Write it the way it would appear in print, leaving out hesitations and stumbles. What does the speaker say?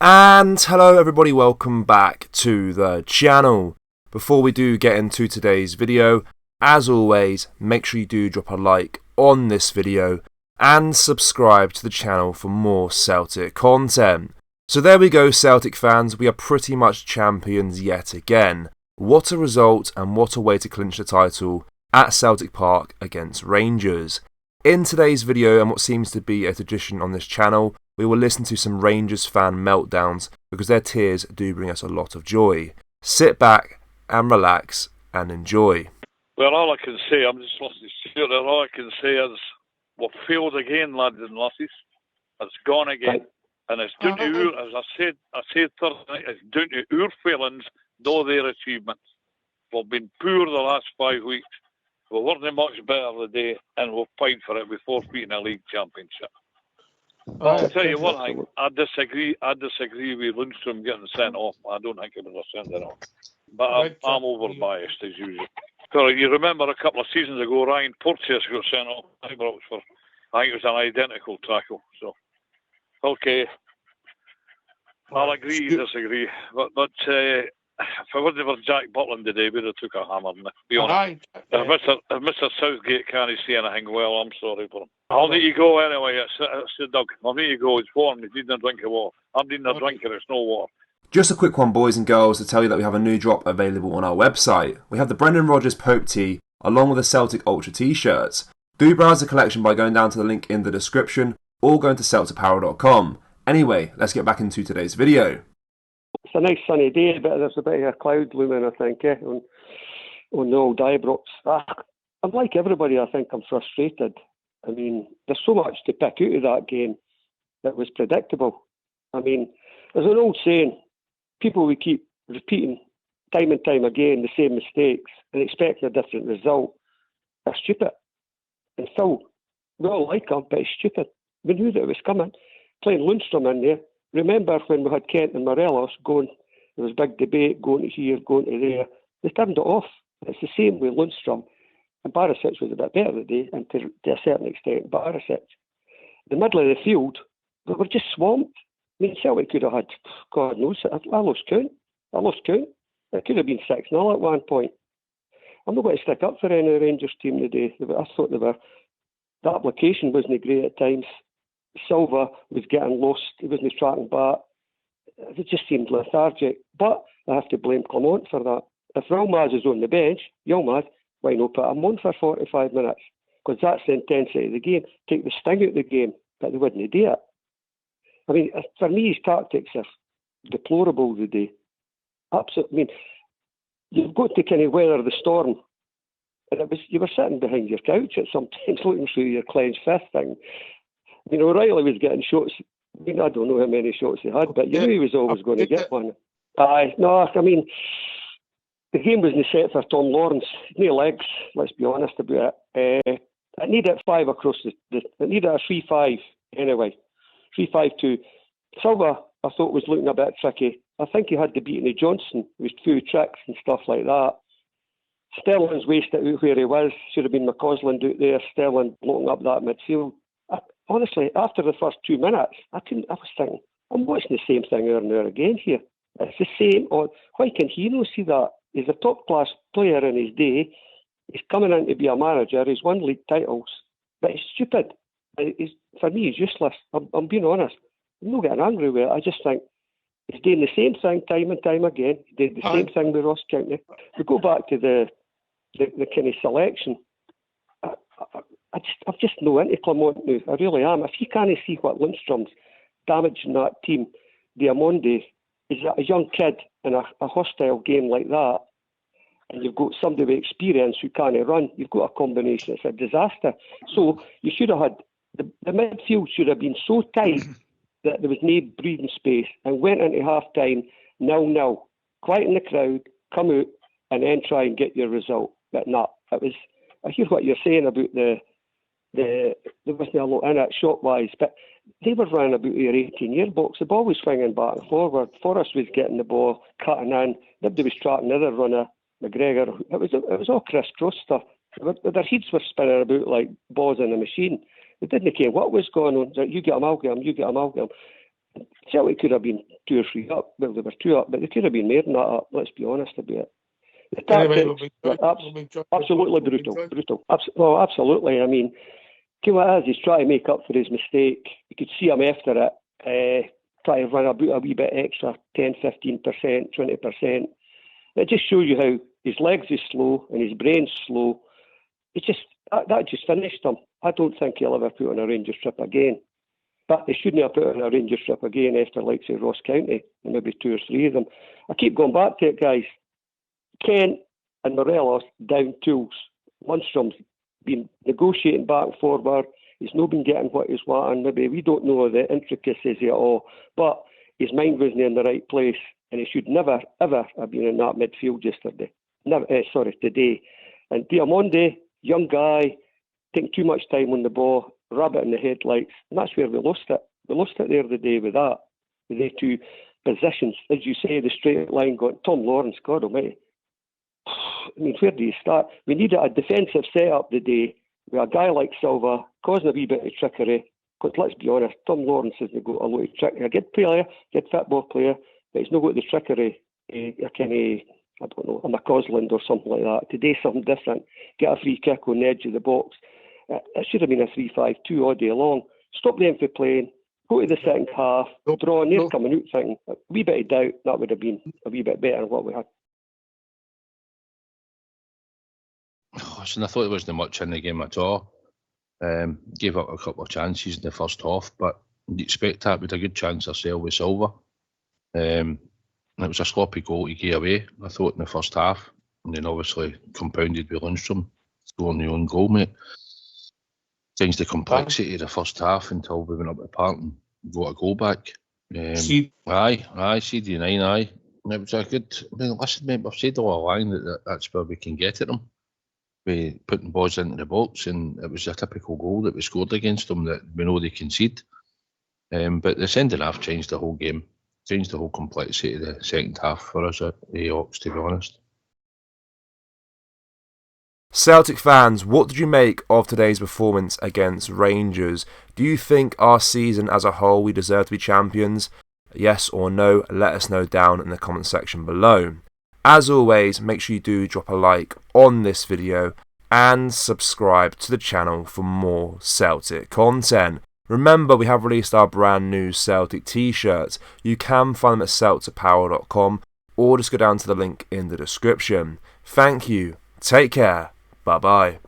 And hello everybody, welcome back to the channel. Before we do get into today's video, as always, make sure you do drop a like on this video and subscribe to the channel for more Celtic content. So there we go, Celtic fans, we are pretty much champions yet again. What a result and what a way to clinch the title at Celtic Park against Rangers. In today's video, and what seems to be a tradition on this channel, we will listen to some Rangers fan meltdowns because their tears do bring us a lot of joy. Sit back and relax and enjoy. Well, all I can say, I'm just listening to it, all I can say is we've failed again, lads and lassies. It's gone again. And it's down to our, as I said Thursday night, it's down to our failings, not their achievements. We've been poor the last 5 weeks. We weren't much better today, and we've played for it with forfeiting a league championship. I'll tell you what, I disagree with Lundstrom getting sent off. I don't think he was sent off. But I'm over-biased, as usual. So you remember a couple of seasons ago, Ryan Porteous got sent off. I think it was an identical tackle. So, okay. I'll agree, disagree. But if it wasn't for Jack Butland today, we'd have took a hammer, be honest. If Mr. Southgate can't see anything well, I'm sorry for him. I'll need to go anyway. It's Doug. I'll need to go. It's warm. He's needing a drink of water. I'm needing a drink and it's no water. Just a quick one, boys and girls, to tell you that we have a new drop available on our website. We have the Brendan Rodgers Pope tee along with the Celtic Ultra t-shirts. Do browse the collection by going down to the link in the description or going to celticapparel.com. Anyway, let's get back into today's video. It's a nice sunny day, but there's a bit of a cloud looming, I think, on the old Ibrox. I'm like everybody, I think I'm frustrated. I mean, there's so much to pick out of that game that was predictable. I mean, there's an old saying, people will keep repeating time and time again the same mistakes and expecting a different result. They're stupid. And Phil, we all like him, but he's stupid. We knew that it was coming. Playing Lundstrom in there. Remember when we had Kent and Morelos going, there was a big debate, going to here, going to there. They turned it off. It's the same with Lundstrom. And Barisic was a bit better today, and to a certain extent, Barisic. The middle of the field, we were just swamped. I mean, Celtic could have had, God knows, I lost count. It could have been 6-0 at one point. I'm not going to stick up for any Rangers team today. I thought the application wasn't great at times. Silva was getting lost. He wasn't tracking back. It just seemed lethargic. But I have to blame Clement for that. If Yilmaz is on the bench, why not put him on for 45 minutes? Because that's the intensity of the game. Take the sting out of the game, but they wouldn't do it. I mean, for me, his tactics are deplorable today. Absolutely. I mean, you've got to kind of weather the storm. And you were sitting behind your couch at some times looking through your clenched fist thing. You know, O'Reilly was getting shots. I mean, I don't know how many shots he had, but you knew he was always going to get one. No, I mean, the game wasn't set for Tom Lawrence. No legs, let's be honest about it. It needed 5 across it needed a 3-5 anyway. 3-5-2. Silva, I thought, was looking a bit tricky. I think he had the beating of Johnson with 2 tricks and stuff like that. Sterling's wasted out where he was. Should have been McCausland out there. Sterling blocking up that midfield. Honestly, after the first 2 minutes, I was thinking, I'm watching the same thing over and over again here. It's the same. Why can he not see that? He's a top-class player in his day. He's coming in to be a manager. He's won league titles. But he's stupid. For me, he's useless. I'm being honest. I'm not getting angry with it. I just think he's doing the same thing time and time again. He did the same thing with Ross County. We go back to the kind of selection. I'm just no into Clement now. I really am. If you can't see what Lundstrom's damaging that team, Diamonde is a young kid in a hostile game like that, and you've got somebody with experience who can't run, you've got a combination. It's a disaster. So you should have had, the midfield should have been so tight that there was no breathing space, and went into half-time 0-0. Quieten the crowd, come out, and then try and get your result. But no, I hear what you're saying about there wasn't a lot in it shot-wise, but they were running about your 18-year box. The ball was swinging back and forward. Forrest was getting the ball, cutting in. Nobody was tracking the other runner, McGregor. It was all criss-cross stuff. Their heads were spinning about like balls in a machine. They didn't care what was going on. You get him, I'll get him, you get him, I'll get him. Celtic could have been 2 or 3 up. Well, they were 2 up, but they could have been more than that up. Let's be honest about it. The tactics were absolutely brutal. Absolutely. I mean, as he's trying to make up for his mistake. You could see him after it, try to run about a wee bit extra, 10, 15%, 20%. It just shows you how his legs is slow and his brain's slow. It just that just finished him. I don't think he'll ever put on a Rangers trip again. But he shouldn't have put on a Rangers trip again after, like, say, Ross County, and maybe 2 or 3 of them. I keep going back to it, guys. Kent and Morelos down tools. Lundstrom's been negotiating back and forward. He's not been getting what he's wanting. Maybe we don't know the intricacies of it all, but his mind wasn't in the right place, and he should never, ever have been in that midfield yesterday. Today. And Diamonde, young guy, taking too much time on the ball, rabbit in the headlights, and that's where we lost it. We lost it the other day with that, with the 2 positions. As you say, the straight line got Tom Lawrence, God almighty. I mean, where do you start? We needed a defensive set-up today with a guy like Silva causing a wee bit of trickery. Because let's be honest, Tom Lawrence hasn't got a lot of trickery. A good player, good football player, but he's not got the trickery. I don't know, a McCausland or something like that. Today, something different. Get a free kick on the edge of the box. It should have been a 3-5-2 all day long. Stop them from playing. Go to the second half. Draw, and they're coming out thinking, a wee bit of doubt, that would have been a wee bit better than what we had. Listen, I thought there wasn't much in the game at all. Gave up a couple of chances in the first half, but you expect that with a good chance ourselves with Silva. It was a sloppy goal to get away, I thought, in the first half. And then obviously compounded with Lundstrom scoring the own goal, mate. Changed the complexity of the first half until we went up the park and got a goal back. CD9, aye. It was a good... I mean, listen, mate, we've said all along that's where we can get at them. We putting balls into the box, and it was a typical goal that we scored against them that we know they concede. But the second half changed the whole game. Changed the whole complexity of the second half for us at the Ox, to be honest. Celtic fans, what did you make of today's performance against Rangers? Do you think our season as a whole we deserve to be champions? Yes or no? Let us know down in the comment section below. As always, make sure you do drop a like on this video and subscribe to the channel for more Celtic content. Remember, we have released our brand new Celtic t-shirts. You can find them at celticpower.com or just go down to the link in the description. Thank you. Take care. Bye-bye.